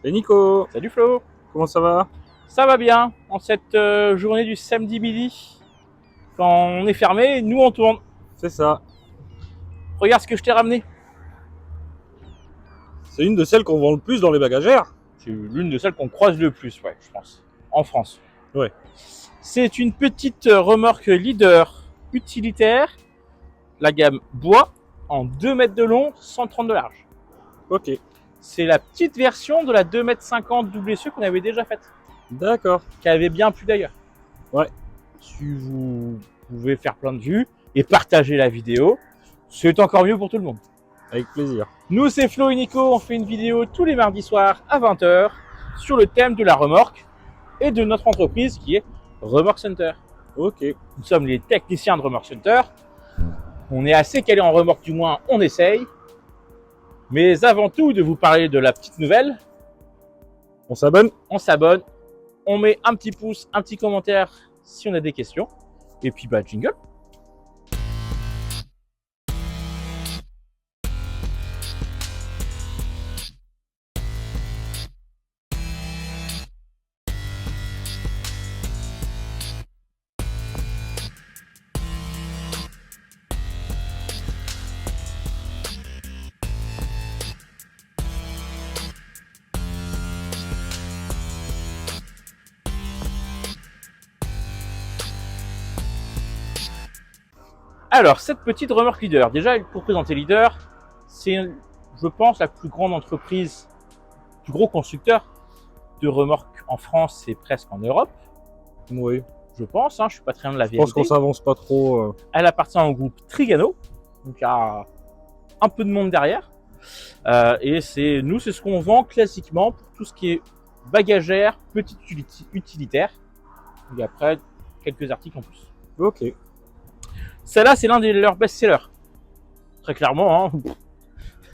Et Nico, Salut Flo, comment ça va? ça va bien en cette journée du samedi midi. Quand on est fermé, nous on tourne. C'est ça. Regarde ce que je t'ai ramené. C'est une de celles qu'on vend le plus dans les bagagères. C'est l'une de celles qu'on croise le plus, ouais, je pense, en France. Ouais. C'est une petite remorque leader utilitaire, la gamme bois, en 2 mètres de long, 130 de large. Ok. C'est la petite version de la 2,50 m double essieu qu'on avait déjà faite, D'accord. qui avait bien plu d'ailleurs. Ouais. Si vous pouvez faire plein de vues et partager la vidéo, c'est encore mieux pour tout le monde. Avec plaisir. Nous, c'est Flo et Nico, on fait une vidéo tous les mardis soirs à 20 h sur le thème de la remorque et de notre entreprise qui est Remorque Center. Ok. Nous sommes les techniciens de Remorque Center. On est assez calés en remorque, du moins on essaye. Mais avant tout de vous parler de la petite nouvelle, On s'abonne? on s'abonne, on met un petit pouce, un petit commentaire si on a des questions. Et puis bah jingle. Alors, cette petite remorque leader, déjà pour présenter leader, c'est, je pense, la plus grande entreprise, plus gros constructeur de remorques en France et presque en Europe. Oui. Je pense, je suis pas très loin de la Je pense vérité. qu'on s'avance pas trop. Elle appartient au groupe Trigano, donc il y a un peu de monde derrière. Et c'est ce qu'on vend classiquement pour tout ce qui est bagagère, petite utilitaire. Et après, quelques articles en plus. Ok. Celle-là, c'est l'un de leurs best-sellers. Très clairement,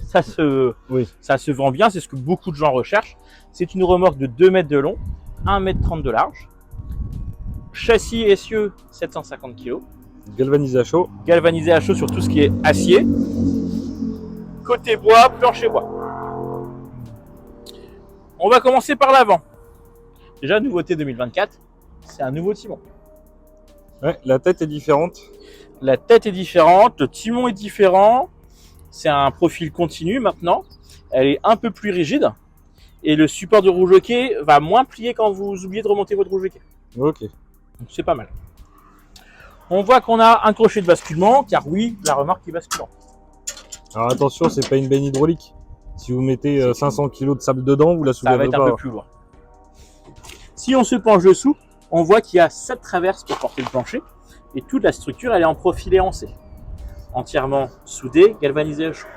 ça se vend bien, c'est ce que beaucoup de gens recherchent. C'est une remorque de 2 mètres de long, 1,30 m de large. Châssis essieu 750 kg. Galvanisé à chaud. Galvanisé à chaud sur tout ce qui est acier. Côté bois, plancher bois. On va commencer par l'avant. Déjà, nouveauté 2024, c'est un nouveau timon. Ouais, la tête est différente. La tête est différente, le timon est différent. C'est un profil continu maintenant. Elle est un peu plus rigide. Et le support de roue jockey va moins plier quand vous oubliez de remonter votre roue jockey. Ok. Donc c'est pas mal. On voit qu'on a un crochet de basculement, car oui, la remorque est basculante. Alors attention, c'est pas une benne hydraulique. Si vous mettez 500 kg de sable dedans, vous la Ça va soulèverez être pas. un peu plus loin. Si on se penche dessous, on voit qu'il y a 7 traverses pour porter le plancher. Et toute la structure, elle est en profilé en C. Entièrement soudée, galvanisée à chaud.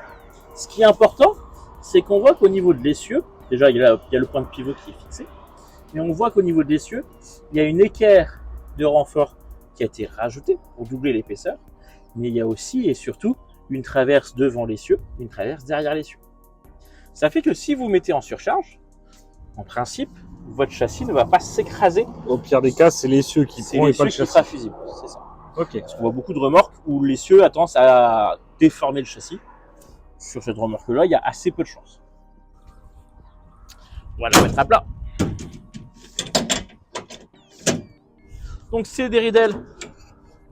Ce qui est important, c'est qu'on voit qu'au niveau de l'essieu, déjà il y a le point de pivot qui est fixé, mais on voit qu'au niveau de l'essieu, il y a une équerre de renfort qui a été rajoutée pour doubler l'épaisseur, mais il y a aussi et surtout une traverse devant l'essieu, une traverse derrière l'essieu. Ça fait que si vous mettez en surcharge, en principe, votre châssis ne va pas s'écraser. Au pire des cas, c'est l'essieu qui prend et pas le qui châssis. sera fusible, c'est ça. Ok. Parce qu'on voit beaucoup de remorques où l'essieu a tendance à déformer le châssis. Sur cette remorque-là, il y a assez peu de chance. On va la mettre à plat. Donc c'est des ridelles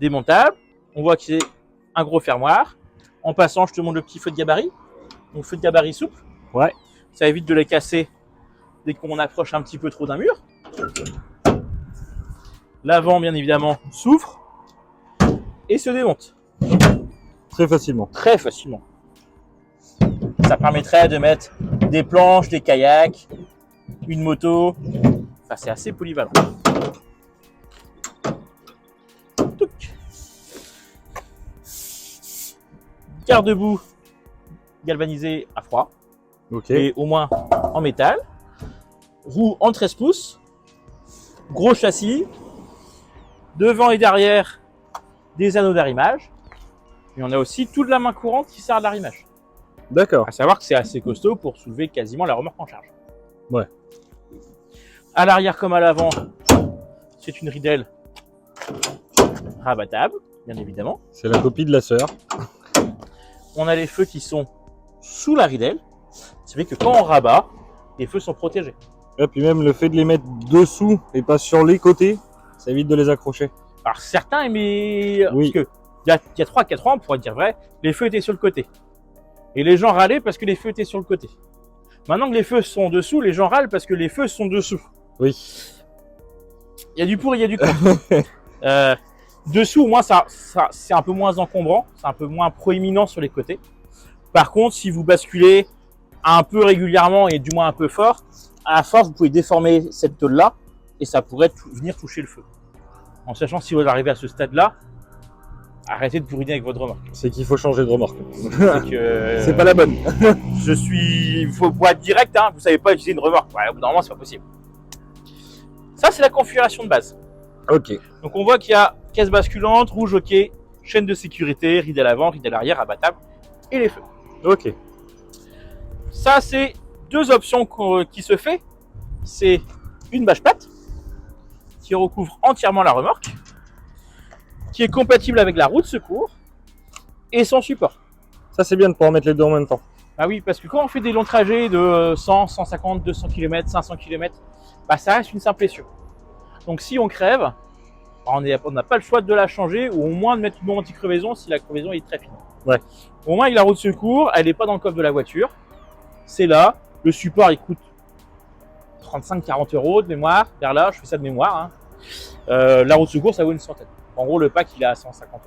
démontables. On voit que c'est un gros fermoir. En passant, je te montre le petit feu de gabarit. Donc feu de gabarit souple. Ouais. Ça évite de les casser dès qu'on approche un petit peu trop d'un mur. L'avant, bien évidemment, s'ouvre et se démonte. Très facilement. Très facilement. Ça permettrait de mettre des planches, des kayaks, une moto. Enfin, c'est assez polyvalent. Garde-boue galvanisé à froid. Ok. Et au moins en métal. Roue en 13 pouces. Gros châssis. Devant et derrière, des anneaux d'arrimage. Et on a aussi toute la main courante qui sert à l'arrimage. D'accord. À savoir que c'est assez costaud pour soulever quasiment la remorque en charge. Ouais. À l'arrière comme à l'avant, c'est une ridelle rabattable, bien évidemment. C'est la copie de la sœur. On a les feux qui sont sous la ridelle. Ça fait que quand on rabat, les feux sont protégés. Et puis même le fait de les mettre dessous et pas sur les côtés, ça évite de les accrocher. Alors certains aimaient, Oui. parce que il y a 3-4 ans, on pourrait dire vrai, les feux étaient sur le côté. Et les gens râlaient parce que les feux étaient sur le côté. Maintenant que les feux sont dessous, les gens râlent parce que les feux sont dessous. Oui. Il y a du pour et il y a du contre. Dessous, au moins, c'est un peu moins encombrant, c'est un peu moins proéminent sur les côtés. Par contre, si vous basculez un peu régulièrement et du moins un peu fort, à la force, vous pouvez déformer cette tôle-là et ça pourrait venir toucher le feu. En sachant que si vous arrivez à ce stade-là, arrêtez de bourriner avec votre remorque. C'est qu'il faut changer de remorque. C'est pas la bonne. il faut être direct, hein, vous savez pas utiliser une remorque. Ouais, au bout d'un moment, c'est pas possible. Ça, c'est la configuration de base. Ok. Donc on voit qu'il y a caisse basculante, rouge, ok, chaîne de sécurité, ride à l'avant, ride à l'arrière, abattable et les feux. Ok. Ça, c'est deux options qui se fait. C'est une bâche plate qui recouvre entièrement la remorque, qui est compatible avec la roue de secours et son support. Ça c'est bien de pouvoir mettre les deux en même temps. Ah oui, parce que quand on fait des longs trajets de 100, 150, 200 km, 500 km, bah ça reste une simple essieu. Donc si on crève, on n'a pas le choix de la changer ou au moins de mettre une bombe anti-crevaison si la crevaison est très fine. Ouais. Au moins avec la roue de secours, elle n'est pas dans le coffre de la voiture. C'est là, le support il coûte 35-40 € de mémoire, vers là, je fais ça de mémoire. Hein. La roue de secours ça vaut une centaine. En gros le pack il est à 150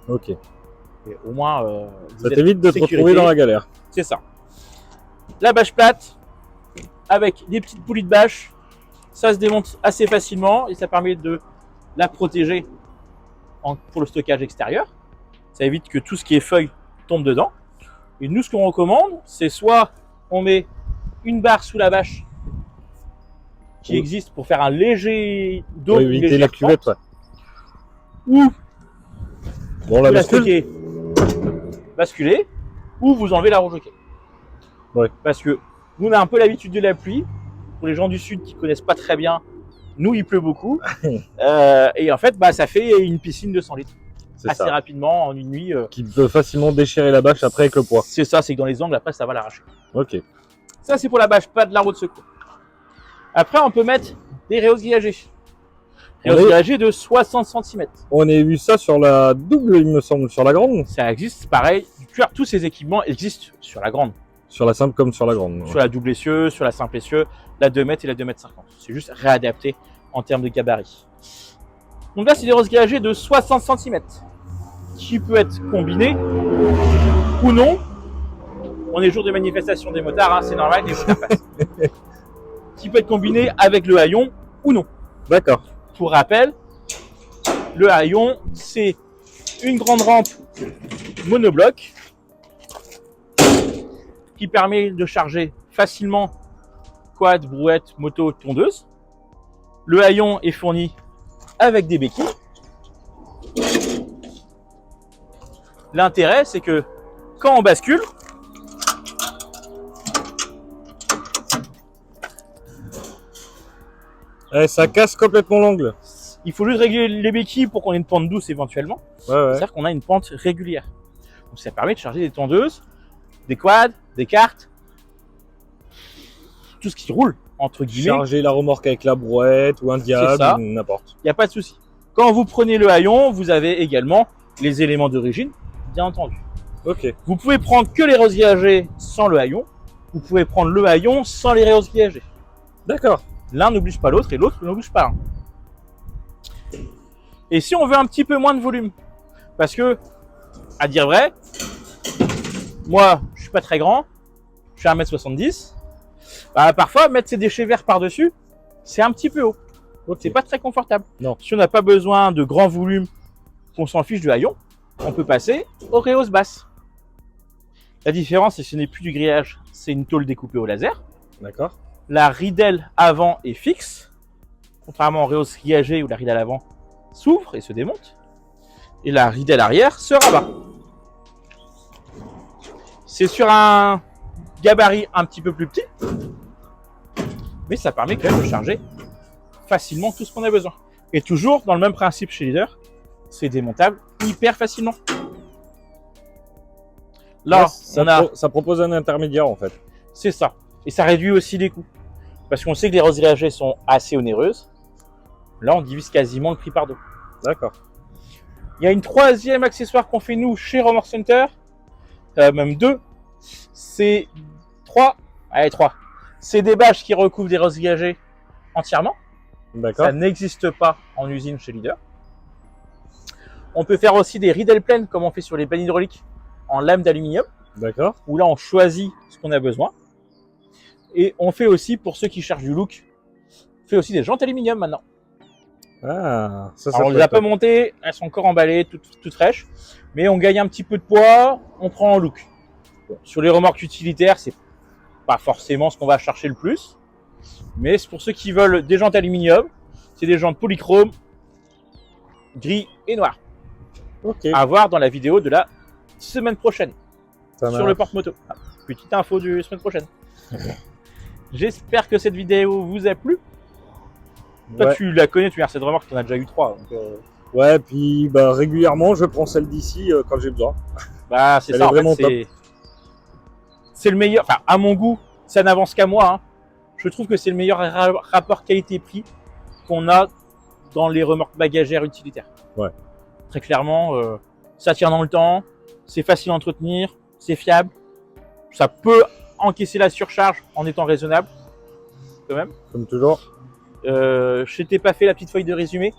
€. Ok. Et au moins, ça t'évite de te retrouver dans la galère. C'est ça. La bâche plate, avec des petites poulies de bâche, ça se démonte assez facilement et ça permet de la protéger pour le stockage extérieur. Ça évite que tout ce qui est feuilles tombe dedans. Et nous, ce qu'on recommande, c'est soit on met une barre sous la bâche qui existe pour faire un léger dos, pour éviter la cuvette, ouais. Ou bon, la bascule. Basculer, ou vous enlevez la roue jockey. Ouais. Parce que nous, on a un peu l'habitude de la pluie. Pour les gens du sud qui connaissent pas très bien, nous, il pleut beaucoup. Et en fait, bah, ça fait une piscine de 100 litres. Assez rapidement, en une nuit. Qui peut facilement déchirer la bâche après avec le poids. C'est ça, c'est que dans les angles, après, ça va l'arracher. Ok. Ça, c'est pour la bâche, pas de la roue de secours. Après, on peut mettre des réhausses grillagées. Réhausses grillagées de 60 cm. On a vu ça sur la double, il me semble, sur la grande. Ça existe, pareil. Tous ces équipements existent sur la grande. Sur la simple comme sur la grande. Sur la double essieu, sur la simple essieu, la 2 mètres et la 2 mètres 50. C'est juste réadapté en termes de gabarit. Donc là, c'est des réhausses grillagées de 60 cm. Qui peut être combiné ou non. On est jour de manifestation des motards, hein, c'est normal, des motards passent. Qui peut être combiné avec le haillon ou non. D'accord. Pour rappel, le haillon, c'est une grande rampe monobloc qui permet de charger facilement quad, brouette, moto, tondeuse. Le haillon est fourni avec des béquilles. L'intérêt, c'est que quand on bascule, ça casse complètement l'angle. Il faut juste régler les béquilles pour qu'on ait une pente douce éventuellement. Ouais, ouais. C'est-à-dire qu'on a une pente régulière. Donc ça permet de charger des tondeuses, des quads, des cartes, tout ce qui roule, entre guillemets. Charger la remorque avec la brouette ou un diable, ou n'importe. Il n'y a pas de souci. Quand vous prenez le haillon, vous avez également les éléments d'origine, bien entendu. Ok. Vous pouvez prendre que les réhausses grillagées sans le haillon. Vous pouvez prendre le haillon sans les réhausses grillagées. D'accord. L'un n'oblige pas l'autre et l'autre n'oblige pas l'un. Et si on veut un petit peu moins de volume, parce que, à dire vrai, moi, je suis pas très grand, je suis 1m70, bah, parfois, mettre ses déchets verts par-dessus, c'est un petit peu haut. Donc, c'est pas très confortable. Non. Si on n'a pas besoin de grand volume, qu'on s'en fiche du haillon, on peut passer aux réhausses basses. La différence, c'est que ce n'est plus du grillage, c'est une tôle découpée au laser. D'accord. La ridelle avant est fixe, contrairement aux réhausses grillagées où la ridelle avant s'ouvre et se démonte. Et la ridelle arrière se rabat. C'est sur un gabarit un petit peu plus petit, mais ça permet quand même de charger facilement tout ce qu'on a besoin. Et toujours dans le même principe chez Leader, c'est démontable hyper facilement. Là, ça propose un intermédiaire en fait. C'est ça. Et ça réduit aussi les coûts. Parce qu'on sait que les roses grillagées sont assez onéreuses. Là, on divise quasiment le prix par deux. D'accord. Il y a une troisième accessoire qu'on fait nous chez Remorque Center. Même deux. C'est trois. Allez, trois. C'est des bâches qui recouvrent des roses grillagées entièrement. D'accord. Ça n'existe pas en usine chez Leader. On peut faire aussi des ridelles pleines comme on fait sur les plaines hydrauliques en lame d'aluminium. D'accord. Où là, on choisit ce qu'on a besoin. Et on fait aussi, pour ceux qui cherchent du look, on fait aussi des jantes aluminium maintenant. Ah, ça Alors, on peut les a être pas top. montées, elles sont encore emballées, toutes fraîches. Mais on gagne un petit peu de poids, on prend en look. Bon, sur les remorques utilitaires, c'est pas forcément ce qu'on va chercher le plus. Mais c'est pour ceux qui veulent des jantes aluminium. C'est des jantes polychrome, gris et noir. Ok. À voir dans la vidéo de la semaine prochaine. Ça Sur marche. le porte-moto. Ah, petite info du semaine prochaine. J'espère que cette vidéo vous a plu. Toi, Ouais. tu la connais, tu as cette remorque, tu en as déjà eu 3. Donc, Ouais, puis bah, régulièrement, je prends celle d'ici quand j'ai besoin. bah, c'est Elle ça, est en fait, vraiment c'est le meilleur. Enfin, à mon goût, ça n'avance qu'à moi. Hein. Je trouve que c'est le meilleur rapport qualité-prix qu'on a dans les remorques bagagères utilitaires. Ouais. Très clairement, ça tient dans le temps, c'est facile à entretenir, c'est fiable. Ça peut encaisser la surcharge en étant raisonnable, quand même. Comme toujours. Je t'ai pas fait la petite feuille de résumé,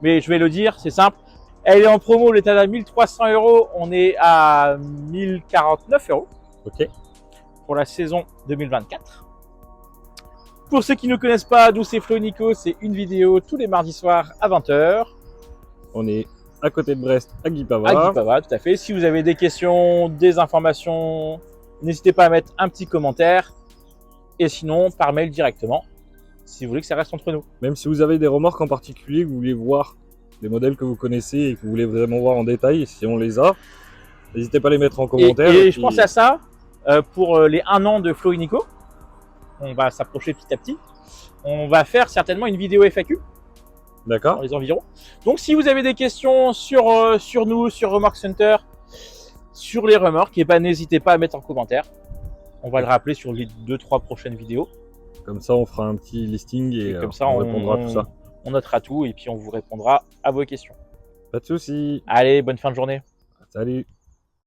mais je vais le dire, c'est simple. Elle est en promo, l'état à 1300 €, on est à 1049 € Ok. pour la saison 2024. Pour ceux qui ne connaissent pas, nous c'est Flo et Nico, c'est une vidéo tous les mardis soirs à 20 h. On est à côté de Brest, à À Guipava. Guipava, tout à fait. Si vous avez des questions, des informations, n'hésitez pas à mettre un petit commentaire. Et sinon, par mail directement, si vous voulez que ça reste entre nous. Même si vous avez des remorques en particulier, que vous voulez voir, des modèles que vous connaissez et que vous voulez vraiment voir en détail, si on les a, n'hésitez pas à les mettre en commentaire. Et puis- je pense à ça pour les 1 an de Flo et Nico. On va s'approcher petit à petit. On va faire certainement une vidéo FAQ dans D'accord. les environs. Donc si vous avez des questions sur nous, sur Remorque Center, sur les remorques, et ben n'hésitez pas à mettre en commentaire. On va le rappeler sur les 2-3 prochaines vidéos. Comme ça, on fera un petit listing et, Comme ça, on répondra à tout ça. On notera tout et puis on vous répondra à vos questions. Pas de soucis. Allez, bonne fin de journée. Salut.